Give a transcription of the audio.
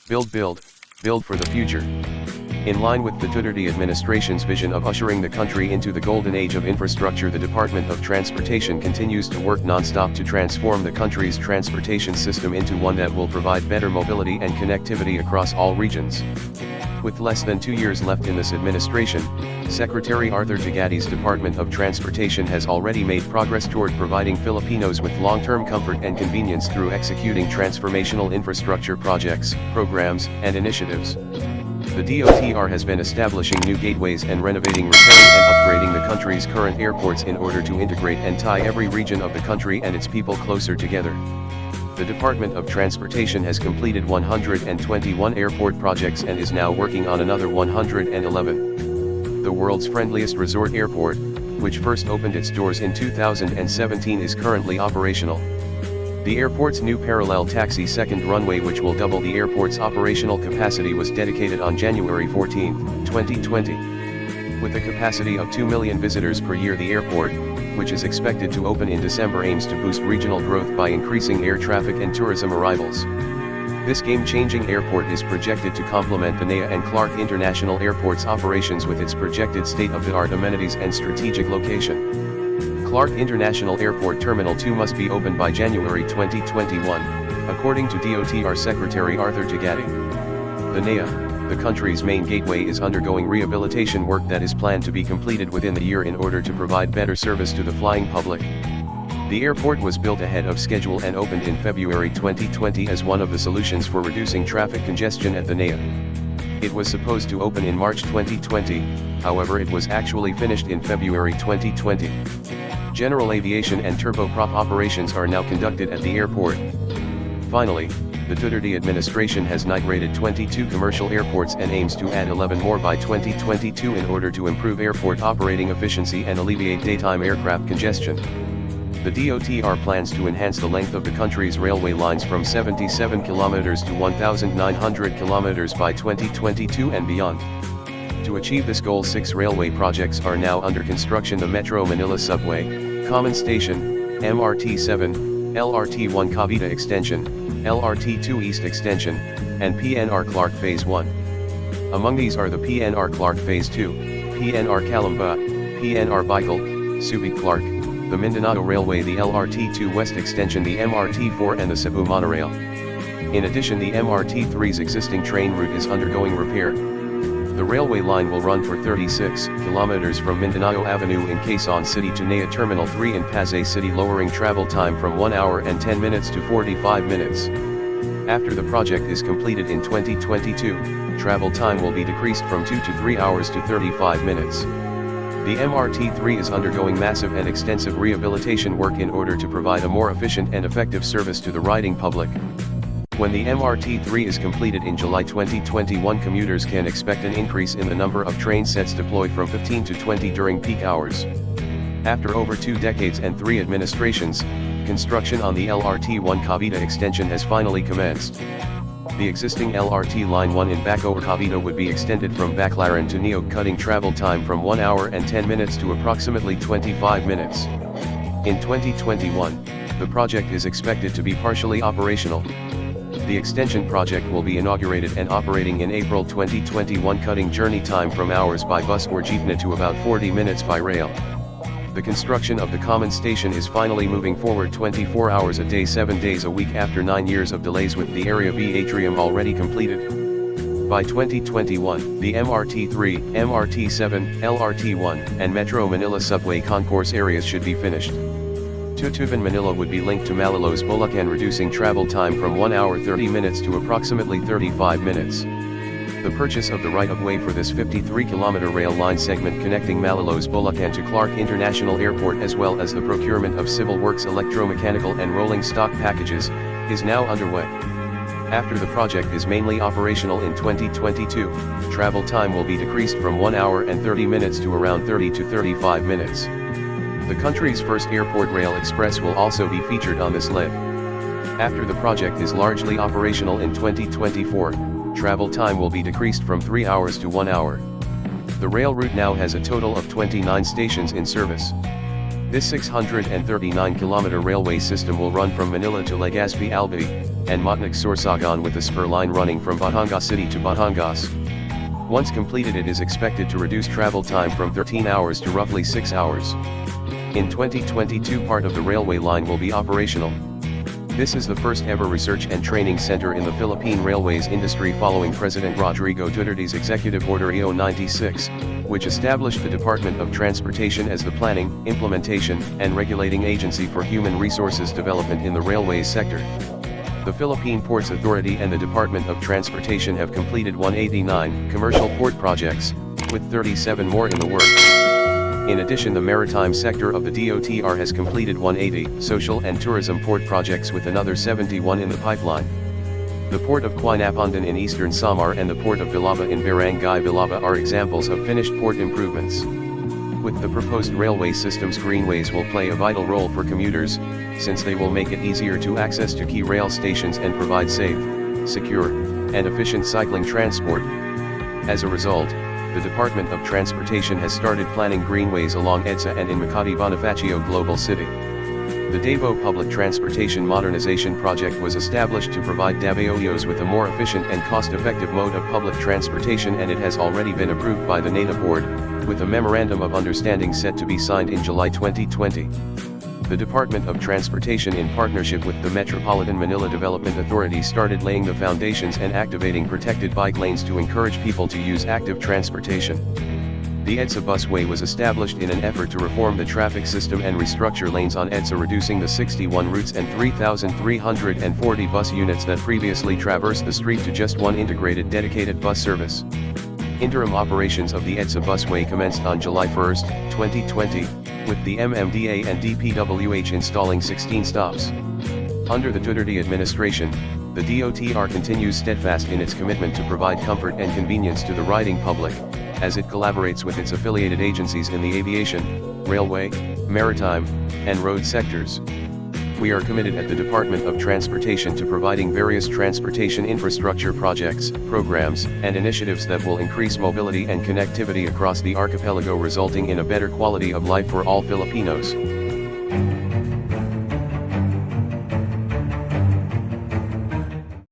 Build for the future. In line with the Duterte administration's vision of ushering the country into the golden age of infrastructure, the Department of Transportation continues to work non-stop to transform the country's transportation system into one that will provide better mobility and connectivity across all regions. With less than 2 years left in this administration, Secretary Arthur Tagatti's Department of Transportation has already made progress toward providing Filipinos with long-term comfort and convenience through executing transformational infrastructure projects, programs, and initiatives. The DOTR has been establishing new gateways and renovating, repairing and upgrading the country's current airports in order to integrate and tie every region of the country and its people closer together. The Department of Transportation has completed 121 airport projects and is now working on another 111. The world's friendliest resort airport, which first opened its doors in 2017, is currently operational. The airport's new parallel taxi second runway, which will double the airport's operational capacity, was dedicated on January 14, 2020. With a capacity of 2 million visitors per year, the airport, which is expected to open in December, aims to boost regional growth by increasing air traffic and tourism arrivals. This game-changing airport is projected to complement the NAIA and Clark International Airport's operations with its projected state-of-the-art amenities and strategic location. Clark International Airport Terminal 2 must be opened by January 2021, according to DOTR Secretary Arthur Tagatti. The NAIA, the country's main gateway, is undergoing rehabilitation work that is planned to be completed within the year in order to provide better service to the flying public. The airport was built ahead of schedule and opened in February 2020 as one of the solutions for reducing traffic congestion at the NAIA. It was supposed to open in March 2020, however it was actually finished in February 2020. General aviation and turboprop operations are now conducted at the airport. Finally, the Duterte administration has night-rated 22 commercial airports and aims to add 11 more by 2022 in order to improve airport operating efficiency and alleviate daytime aircraft congestion. The DOTR plans to enhance the length of the country's railway lines from 77 kilometers to 1,900 kilometers by 2022 and beyond. To achieve this goal, 6 railway projects are now under construction: the Metro Manila Subway, Common Station, MRT-7, LRT-1 Cavite Extension, LRT-2 East Extension, and PNR Clark Phase 1. Among these are the PNR Clark Phase 2, PNR Calamba, PNR Bicol, Subic Clark, the Mindanao Railway, the LRT-2 West Extension, the MRT-4 and the Cebu Monorail. In addition, the MRT-3's existing train route is undergoing repair. The railway line will run for 36 kilometers from Mindanao Avenue in Quezon City to NAIA Terminal 3 in Pasay City, lowering travel time from 1 hour and 10 minutes to 45 minutes. After the project is completed in 2022, travel time will be decreased from 2 to 3 hours to 35 minutes. The MRT-3 is undergoing massive and extensive rehabilitation work in order to provide a more efficient and effective service to the riding public. When the MRT-3 is completed in July 2021, commuters can expect an increase in the number of train sets deployed from 15 to 20 during peak hours. After over 2 decades and 3 administrations, construction on the LRT-1 Cavite Extension has finally commenced. The existing LRT Line 1 in Bacoor, Cavite would be extended from Baclaran to Neo, cutting travel time from 1 hour and 10 minutes to approximately 25 minutes. In 2021, the project is expected to be partially operational. The extension project will be inaugurated and operating in April 2021, cutting journey time from hours by bus or jeepney to about 40 minutes by rail. The construction of the Common Station is finally moving forward 24 hours a day 7 days a week after 9 years of delays, with the Area B atrium already completed. By 2021, the MRT-3, MRT-7, LRT-1, and Metro Manila Subway concourse areas should be finished. Tutuban Manila would be linked to Malolos Bulacan, reducing travel time from 1 hour 30 minutes to approximately 35 minutes. The purchase of the right-of-way for this 53-kilometer rail line segment connecting Malolos Bulacan to Clark International Airport, as well as the procurement of civil works, electromechanical and rolling stock packages, is now underway. After the project is mainly operational in 2022, travel time will be decreased from 1 hour and 30 minutes to around 30 to 35 minutes. The country's first airport rail express will also be featured on this leg. After the project is largely operational in 2024, travel time will be decreased from 3 hours to 1 hour. The rail route now has a total of 29 stations in service. This 639-kilometer railway system will run from Manila to Legazpi Albay, and Matanog Sorsogon with the spur line running from Batangas City to Batangas. Once completed, it is expected to reduce travel time from 13 hours to roughly 6 hours. In 2022, part of the railway line will be operational. This is the first ever research and training center in the Philippine railways industry following President Rodrigo Duterte's Executive Order EO 96, which established the Department of Transportation as the planning, implementation, and regulating agency for human resources development in the railways sector. The Philippine Ports Authority and the Department of Transportation have completed 189 commercial port projects, with 37 more in the works. In addition, the maritime sector of the DOTR has completed 180 social and tourism port projects with another 71 in the pipeline. The Port of Quinapondan in eastern Samar and the Port of Bilaba in Barangay Bilaba are examples of finished port improvements. With the proposed railway systems, greenways will play a vital role for commuters, since they will make it easier to access to key rail stations and provide safe, secure, and efficient cycling transport. As a result, the Department of Transportation has started planning greenways along EDSA and in Makati Bonifacio Global City. The Davao Public Transportation Modernization Project was established to provide Davaoinos with a more efficient and cost-effective mode of public transportation, and it has already been approved by the NATA Board, with a Memorandum of Understanding set to be signed in July 2020. The Department of Transportation, in partnership with the Metropolitan Manila Development Authority, started laying the foundations and activating protected bike lanes to encourage people to use active transportation. The EDSA busway was established in an effort to reform the traffic system and restructure lanes on EDSA, reducing the 61 routes and 3,340 bus units that previously traversed the street to just one integrated dedicated bus service. Interim operations of the EDSA busway commenced on July 1, 2020, with the MMDA and DPWH installing 16 stops. Under the Duterte administration, the DOTR continues steadfast in its commitment to provide comfort and convenience to the riding public, as it collaborates with its affiliated agencies in the aviation, railway, maritime, and road sectors. We are committed at the Department of Transportation to providing various transportation infrastructure projects, programs, and initiatives that will increase mobility and connectivity across the archipelago, resulting in a better quality of life for all Filipinos.